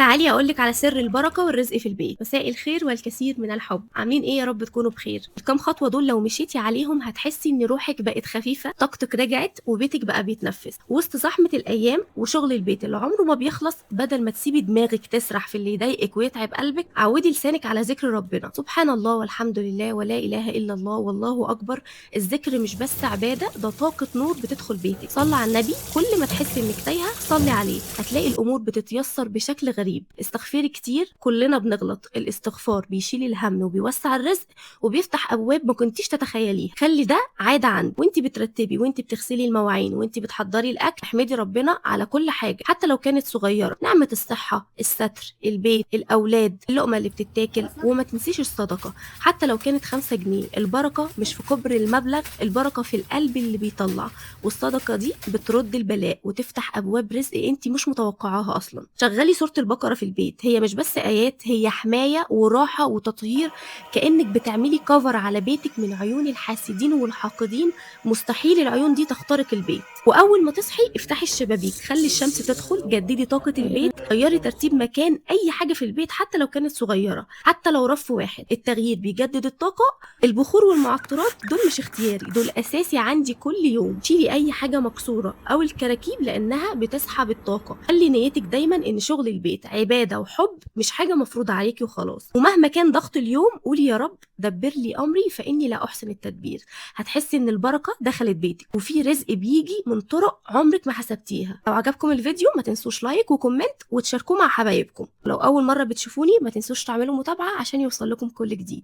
تعالي اقولك على سر البركه والرزق في البيت. مساء الخير والكثير من الحب. عاملين ايه؟ يا رب تكونوا بخير. الكام خطوه دول لو مشيتي عليهم هتحسي ان روحك بقت خفيفه، طاقتك رجعت، وبيتك بقى بيتنفس وسط زحمه الايام وشغل البيت اللي عمره ما بيخلص. بدل ما تسيبي دماغك تسرح في اللي يضايقك ويتعب قلبك، عودي لسانك على ذكر ربنا. سبحان الله والحمد لله ولا اله الا الله والله اكبر. الذكر مش بس عباده، ده طاقه نور بتدخل بيتك. صلي على النبي. كل ما تحسي انك تايهه صلي عليه، هتلاقي الامور بتتيسر بشكل غريب. استغفري كتير، كلنا بنغلط. الاستغفار بيشيل الهم وبيوسع الرزق وبيفتح ابواب ما كنتيش تتخيليها. خلي ده عاده عندك، وانت بترتبي وانت بتغسلي المواعين وانت بتحضري الاكل. احمدي ربنا على كل حاجه حتى لو كانت صغيره. نعمه الصحه، الستر، البيت، الاولاد، اللقمه اللي بتتاكل. وما تنسيش الصدقه حتى لو كانت 5 جنيه. البركه مش في كبر المبلغ، البركه في القلب اللي بيطلع. والصدقه دي بترد البلاء وتفتح ابواب رزق انت مش متوقعاها اصلا. شغلي سوره البقره في البيت. هي مش بس ايات، هي حمايه وراحه وتطهير. كانك بتعملي كفر على بيتك من عيون الحاسدين والحاقدين. مستحيل العيون دي تخترق البيت. واول ما تصحي افتحي الشبابيك، خلي الشمس تدخل، جددي طاقه البيت. غيري ترتيب مكان اي حاجه في البيت حتى لو كانت صغيره، حتى لو رف واحد. التغيير بيجدد الطاقه. البخور والمعطرات دول مش اختياري، دول اساسي عندي كل يوم. شيلي اي حاجه مكسوره او الكراكيب لانها بتسحب الطاقه. خلي نيتك دايما ان شغل البيت عباده وحب، مش حاجه مفروضه عليكي وخلاص. ومهما كان ضغط اليوم قولي يا رب دبر لي امري فاني لا احسن التدبير. هتحسي ان البركه دخلت بيتك وفي رزق بيجي من طرق عمرك ما حسبتيها. لو عجبكم الفيديو ما تنسوش لايك وكومنت وتشاركوه مع حبايبكم. لو اول مره بتشوفوني ما تنسوش تعملوا متابعه عشان يوصل لكم كل جديد.